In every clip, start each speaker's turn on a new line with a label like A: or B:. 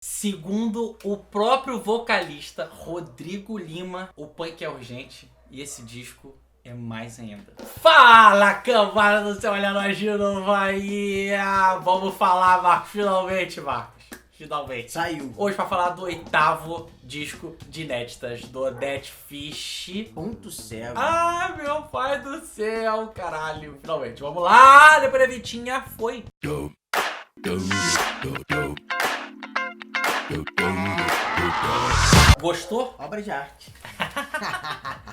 A: Segundo o próprio vocalista Rodrigo Lima, o punk é urgente e esse disco é mais ainda. Fala, cambada do seu Olhando Agino Bahia! Vamos falar, Marcos, finalmente, Marcos. Finalmente.
B: Saiu.
A: Hoje pra falar do 8º disco de inéditas do Dead Fish.
B: Ponto cego.
A: Ah, meu pai do céu, caralho. Finalmente, vamos lá. Depois da vitinha, foi. Gostou?
B: Obra de arte.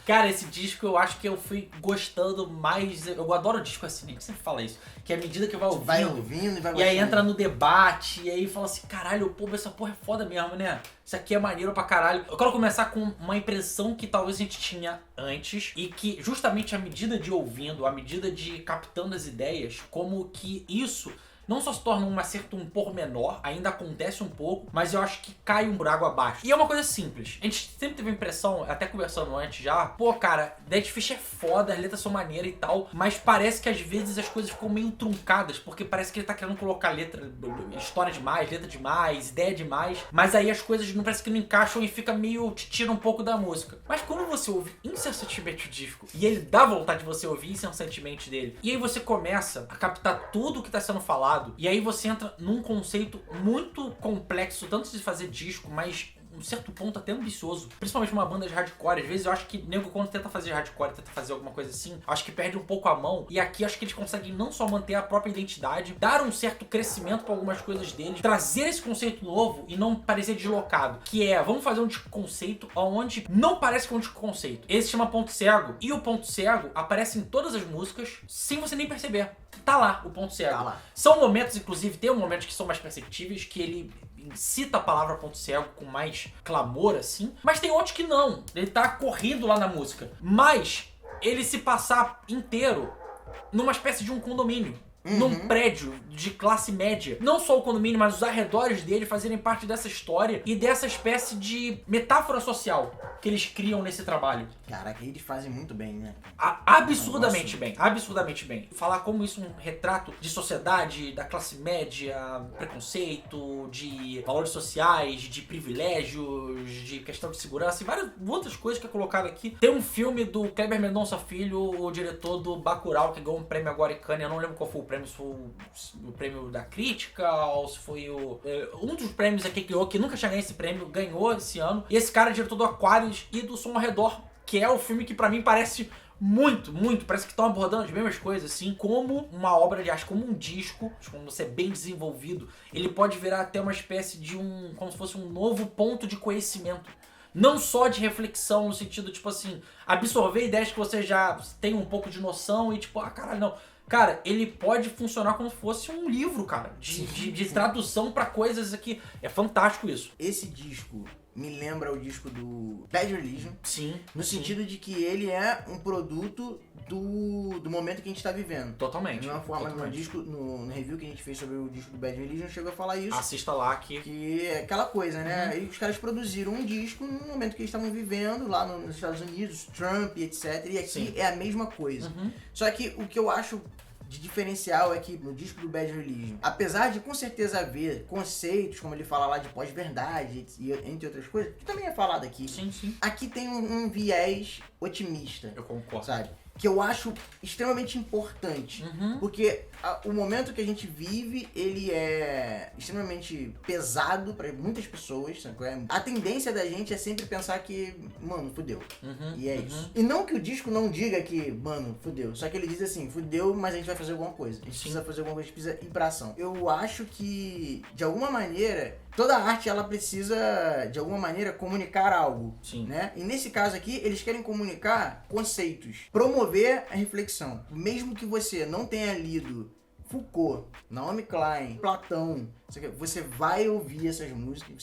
A: Cara, esse disco eu acho que eu fui gostando mais. Eu adoro disco assim, nem que sempre fala isso. Que à medida que vai ouvindo.
B: Vai ouvindo e vai
A: E aí
B: gostando.
A: entra no debate, e aí fala assim, caralho, pô, essa porra é foda mesmo, né? Isso aqui é maneiro pra caralho. Eu quero começar com uma impressão que talvez a gente tinha antes, e que justamente à medida de ouvindo, à medida de captando as ideias, como que isso não só se torna um acerto um pouco menor, ainda acontece um pouco, mas eu acho que cai um por água abaixo. E é uma coisa simples. A gente sempre teve a impressão, até conversando antes já, pô, cara, Dead Fish é foda, as letras são maneiras e tal, mas parece que às vezes as coisas ficam meio truncadas, porque parece que ele tá querendo colocar letra, história demais, letra demais, ideia demais, mas aí as coisas não parece que não encaixam e fica meio, te tira um pouco da música. Mas quando você ouve incessantemente o disco, e ele dá vontade de você ouvir incessantemente dele, e aí você começa a captar tudo que tá sendo falado, e aí você entra num conceito muito complexo, tanto de fazer disco, mas um certo ponto até ambicioso, principalmente uma banda de hardcore. Às vezes eu acho que nego quando tenta fazer hardcore, tenta fazer alguma coisa assim, acho que perde um pouco a mão, e aqui acho que eles conseguem não só manter a própria identidade, dar um certo crescimento para algumas coisas deles, trazer esse conceito novo e não parecer deslocado, que é, vamos fazer um disco conceito onde não parece que é um disco conceito. Esse se chama Ponto Cego, e o Ponto Cego aparece em todas as músicas sem você nem perceber. Tá lá o ponto cego.
B: Tá lá.
A: São momentos, inclusive, tem momentos que são mais perceptíveis, que ele cita a palavra ponto cego com mais clamor, assim. Mas tem outros que não. Ele tá corrido lá na música. Mas ele se passar inteiro numa espécie de um condomínio. Num prédio de classe média. Não só o condomínio, mas os arredores dele fazerem parte dessa história e dessa espécie de metáfora social que eles criam nesse trabalho.
B: Caraca, eles fazem muito bem, né?
A: Absurdamente bem, absurdamente bem. Falar como isso é um retrato de sociedade, da classe média, preconceito, de valores sociais, de privilégios, de questão de segurança e várias outras coisas que é colocado aqui. Tem um filme do Kleber Mendonça Filho, o diretor do Bacurau, que ganhou um prêmio agora em Cannes, eu não lembro qual foi o prêmio, se foi o prêmio da crítica ou se foi um dos prêmios aqui que ganhou, que nunca tinha ganho esse prêmio, ganhou esse ano. E esse cara é diretor do Aquarius e do Som ao Redor, que é o filme que pra mim parece muito, parece que estão abordando as mesmas coisas, assim, como uma obra de arte, como um disco, quando você é bem desenvolvido, ele pode virar até uma espécie de como se fosse um novo ponto de conhecimento. Não só de reflexão, no sentido, tipo assim, absorver ideias que você já tem um pouco de noção e tipo, caralho, não. Cara, ele pode funcionar como se fosse um livro, cara, de tradução pra coisas aqui. É fantástico isso.
B: Esse disco me lembra o disco do Bad Religion.
A: Sim.
B: No sentido de que ele é um produto do momento que a gente tá vivendo.
A: Totalmente.
B: De uma forma,
A: totalmente.
B: no review que a gente fez sobre o disco do Bad Religion, chegou a falar isso.
A: Assista lá que...
B: Que é aquela coisa, né? Aí os caras produziram um disco no momento que eles estavam vivendo lá nos Estados Unidos, Trump, etc. E aqui
A: Sim.
B: é a mesma coisa. Só que o que eu acho de diferencial é que no disco do Bad Religion, apesar de com certeza haver conceitos, como ele fala lá de pós-verdade, e entre outras coisas, que também é falado aqui.
A: Sim.
B: Aqui tem um viés otimista,
A: Eu concordo.
B: sabe? Que eu acho extremamente importante. Porque o momento que a gente vive, ele é extremamente pesado para muitas pessoas, sabe? A tendência da gente é sempre pensar que, mano, fudeu. E é isso. E não que o disco não diga que, mano, fudeu. Só que ele diz assim, fudeu, mas a gente vai fazer alguma coisa. A gente precisa fazer alguma coisa, a gente precisa ir pra ação. Eu acho que, de alguma maneira, toda arte, ela precisa, de alguma maneira, comunicar algo.
A: Sim.
B: Né? E nesse caso aqui, eles querem comunicar conceitos. Promover a reflexão. Mesmo que você não tenha lido Foucault, Naomi Klein, Platão, você vai ouvir essas músicas,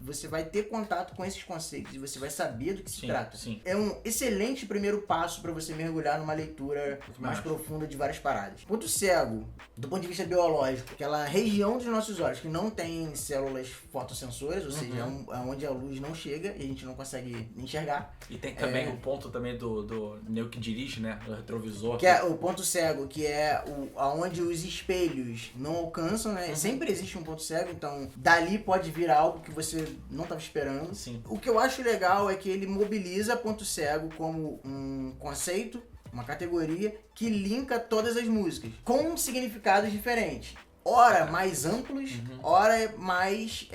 B: você vai ter contato com esses conceitos e você vai saber do que se trata.
A: Sim.
B: É um excelente primeiro passo para você mergulhar numa leitura mais profunda de várias paradas. Ponto cego, do ponto de vista biológico, aquela região dos nossos olhos que não tem células fotossensoras, ou seja, é onde a luz não chega e a gente não consegue enxergar.
A: E tem também o ponto também do nego que dirige, né? Do retrovisor.
B: Que é o ponto cego, que é aonde os espelhos não alcançam, né? Sempre existe um ponto cego, então dali pode vir algo que você não estava esperando.
A: Sim.
B: O que eu acho legal é que ele mobiliza ponto cego como um conceito, uma categoria que linka todas as músicas, com significados diferentes. Ora mais amplos, ora mais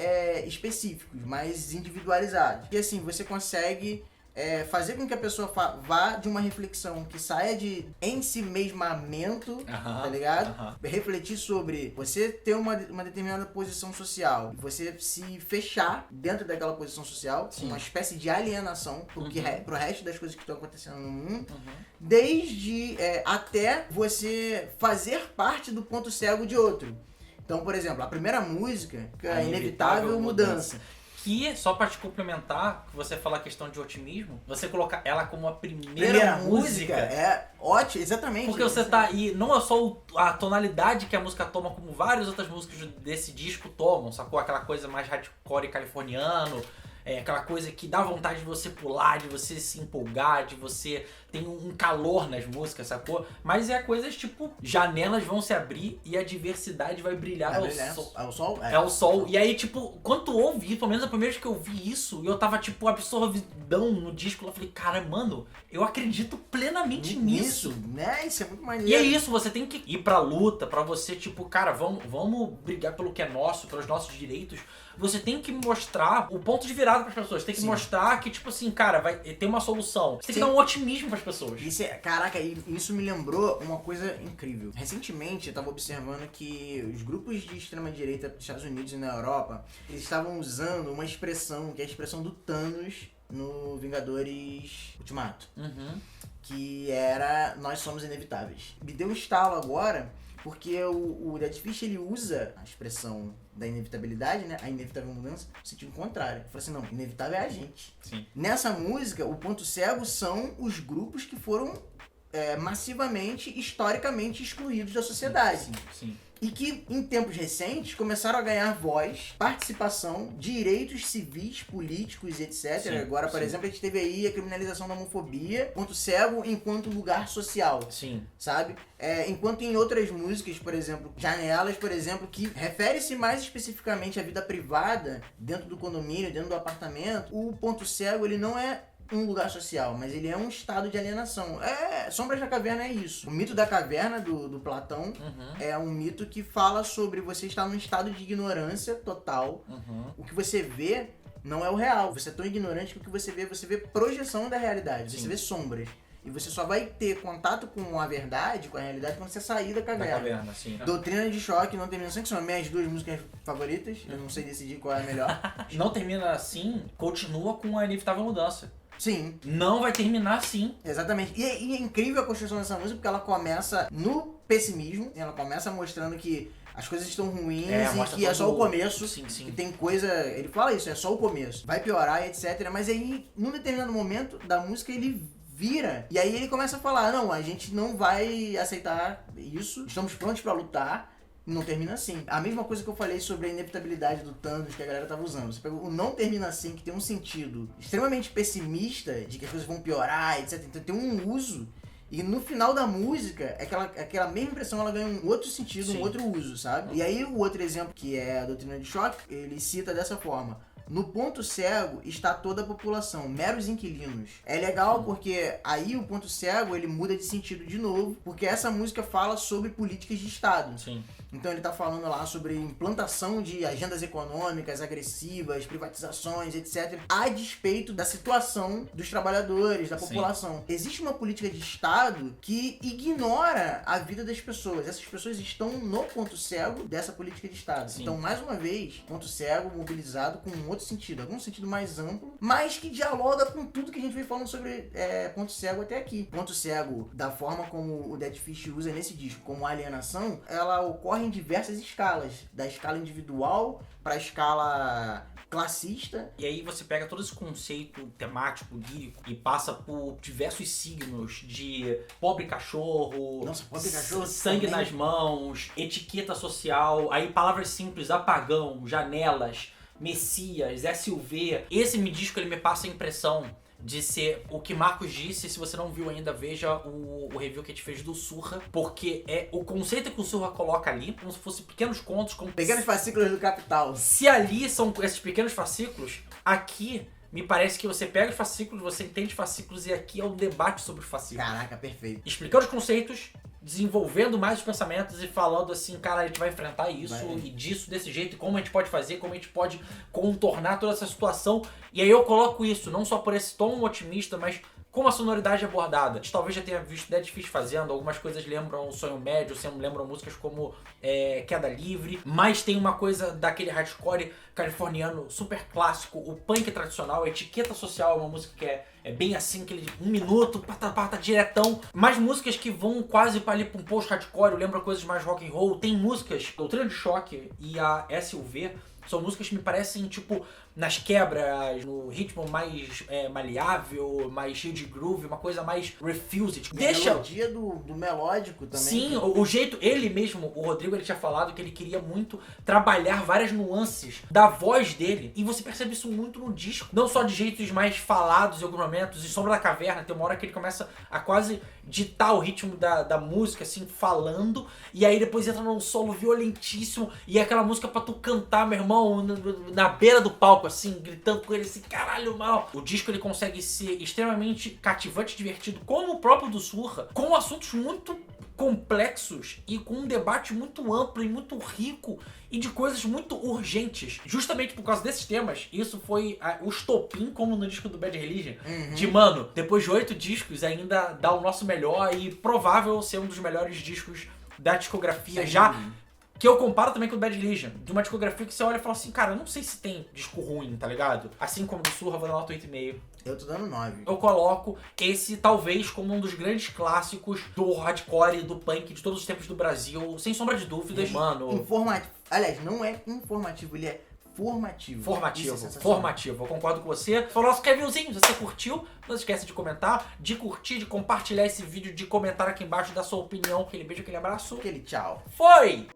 B: específicos, mais individualizados. E assim, você consegue fazer com que a pessoa vá de uma reflexão que saia de ensimesmamento, tá ligado? Refletir sobre você ter uma determinada posição social, você se fechar dentro daquela posição social, uma espécie de alienação pro resto das coisas que estão acontecendo no mundo, desde até você fazer parte do ponto cego de outro. Então, por exemplo, a primeira música, que é a Inevitável Mudança.
A: Que, só pra te complementar, que você fala a questão de otimismo, você colocar ela como a primeira música
B: é ótimo, exatamente.
A: Porque você tá aí, não é só a tonalidade que a música toma, como várias outras músicas desse disco tomam, sacou? Aquela coisa mais hardcore californiano, aquela coisa que dá vontade de você pular, de você se empolgar, de você tem um calor nas músicas, sacou? Mas coisas tipo, janelas vão se abrir e a diversidade vai brilhar.
B: É o sol?
A: É o sol. E aí, tipo, quando tu ouve, pelo menos a primeira vez que eu ouvi isso, eu tava, tipo, absorvidão no disco, eu falei, cara, mano, eu acredito plenamente nisso.
B: Né? Isso é muito maneiro.
A: E é isso, você tem que ir pra luta, pra você, tipo, cara, vamos brigar pelo que é nosso, pelos nossos direitos. Você tem que mostrar o ponto de virada pras pessoas. Tem que mostrar que, tipo assim, cara, vai ter uma solução. Você tem que dar um otimismo pras pessoas.
B: Caraca, isso me lembrou uma coisa incrível. Recentemente, eu tava observando que os grupos de extrema-direita dos Estados Unidos e na Europa, eles estavam usando uma expressão, que é a expressão do Thanos no Vingadores Ultimato. Que era, nós somos inevitáveis. Me deu um estalo agora, porque o Dead Fish, ele usa a expressão da inevitabilidade, né? A inevitável mudança, no sentido contrário. Ele fala assim, não, inevitável é a gente.
A: Sim.
B: Nessa música, o ponto cego são os grupos que foram massivamente, historicamente excluídos da sociedade.
A: Sim.
B: E que, em tempos recentes, começaram a ganhar voz, participação, direitos civis, políticos, etc. Agora, por exemplo, a gente teve aí a criminalização da homofobia, ponto cego enquanto lugar social.
A: Sim.
B: Sabe? Enquanto em outras músicas, por exemplo, Janelas, por exemplo, que refere-se mais especificamente à vida privada, dentro do condomínio, dentro do apartamento, o ponto cego, ele não é um lugar social, mas ele é um estado de alienação. Sombras da Caverna é isso. O mito da caverna, do Platão, é um mito que fala sobre você estar num estado de ignorância total. O que você vê não é o real. Você é tão ignorante que o que você vê projeção da realidade. Você vê sombras. E você só vai ter contato com a verdade, com a realidade, quando você sair da caverna.
A: Sim.
B: Doutrina de Choque, Não Termina Assim, que são minhas duas músicas favoritas. Eu não sei decidir qual é a melhor.
A: Não Termina Assim, continua com a Inevitável Mudança.
B: Sim.
A: Não vai terminar assim.
B: Exatamente. E é incrível a construção dessa música, porque ela começa no pessimismo. Ela começa mostrando que as coisas estão ruins e que é só o começo.
A: Sim.
B: Que tem coisa... Ele fala isso, é só o começo. Vai piorar, etc. Mas aí, num determinado momento da música, ele vira. E aí ele começa a falar, não, a gente não vai aceitar isso. Estamos prontos pra lutar. Não termina assim. A mesma coisa que eu falei sobre a inevitabilidade do Thanos que a galera tava usando. Você pega o não termina assim, que tem um sentido extremamente pessimista, de que as coisas vão piorar, etc. Então tem um uso. E no final da música, aquela mesma impressão, ela ganha um outro sentido, um outro uso, sabe? E aí o outro exemplo, que é a Doutrina de Choque, ele cita dessa forma. No ponto cego está toda a população, meros inquilinos. É legal porque aí o ponto cego, ele muda de sentido de novo, porque essa música fala sobre políticas de Estado.
A: Sim.
B: Então ele tá falando lá sobre implantação de agendas econômicas agressivas, privatizações, etc. A despeito da situação dos trabalhadores, da população. Existe uma política de Estado que ignora a vida das pessoas. Essas pessoas estão no ponto cego dessa política de Estado.
A: Sim.
B: Então, mais uma vez, ponto cego mobilizado com um outro sentido, algum sentido mais amplo, mas que dialoga com tudo que a gente vem falando sobre ponto cego até aqui. Ponto cego, da forma como o Dead Fish usa nesse disco, como alienação, ela ocorre em diversas escalas, da escala individual para a escala classista.
A: E aí você pega todo esse conceito temático, lírico, e passa por diversos signos de pobre cachorro,
B: Pobre Cachorro
A: sangue
B: também.
A: nas mãos, etiqueta social, aí palavras simples, apagão, janelas, Messias, SUV. Esse disco ele me passa a impressão de ser o que Marcos disse. Se você não viu ainda, veja o review que a gente fez do Surra, porque é o conceito que o Surra coloca ali, como se fossem pequenos contos, como
B: Pequenos fascículos do Capital.
A: se ali são esses pequenos fascículos, aqui me parece que você pega os fascículos, você entende fascículos, e aqui é um debate sobre os fascículos.
B: Caraca, perfeito.
A: Explicando os conceitos, desenvolvendo mais os pensamentos e falando assim, cara, a gente vai enfrentar isso e disso, desse jeito, e como a gente pode fazer, como a gente pode contornar toda essa situação. E aí eu coloco isso, não só por esse tom otimista, mas como a sonoridade é abordada. A gente talvez já tenha visto Dead Fish fazendo, algumas coisas lembram Sonho Médio, lembram músicas como Queda Livre, mas tem uma coisa daquele hardcore californiano super clássico, o punk tradicional, a Etiqueta Social é uma música que é bem assim, aquele 1 minuto, pata, diretão. Mais músicas que vão quase para ali pra um post-hardcore, lembra coisas mais rock and roll. Tem músicas, Doutrina de Choque e a SUV, são músicas que me parecem, tipo, nas quebras, no ritmo mais maleável, mais cheio de groove, uma coisa mais refused.
B: Deixa a melodia do melódico também.
A: Sim, o jeito, ele mesmo, o Rodrigo, ele tinha falado que ele queria muito trabalhar várias nuances da voz dele, e você percebe isso muito no disco. Não só de jeitos mais falados em alguns momentos, em Sombra da Caverna, tem uma hora que ele começa a quase ditar o ritmo da música, assim, falando, e aí depois entra num solo violentíssimo, e é aquela música pra tu cantar, meu irmão, na beira do palco, assim, gritando com ele assim, caralho, mal. O disco, ele consegue ser extremamente cativante e divertido, como o próprio do Surra, com assuntos muito complexos e com um debate muito amplo e muito rico e de coisas muito urgentes. Justamente por causa desses temas, isso foi o estopim, como no disco do Bad Religion, de, mano, depois de 8 discos, ainda dá o nosso melhor e provável ser um dos melhores discos da discografia. Já que eu comparo também com o Bad Religion, de uma discografia que você olha e fala assim, cara, eu não sei se tem disco ruim, tá ligado? Assim como do Surra, vou dar nota 8,5.
B: Eu tô dando 9.
A: Eu coloco esse, talvez, como um dos grandes clássicos do hardcore, do punk, de todos os tempos do Brasil, sem sombra de dúvidas. Mano,
B: Informativo. Aliás, não é informativo, ele é formativo.
A: Formativo. Eu concordo com você. Foi o nosso reviewzinho. Se você curtiu, não esquece de comentar, de curtir, de compartilhar esse vídeo, de comentar aqui embaixo, dar sua opinião. Aquele beijo, aquele abraço.
B: Aquele tchau.
A: Foi!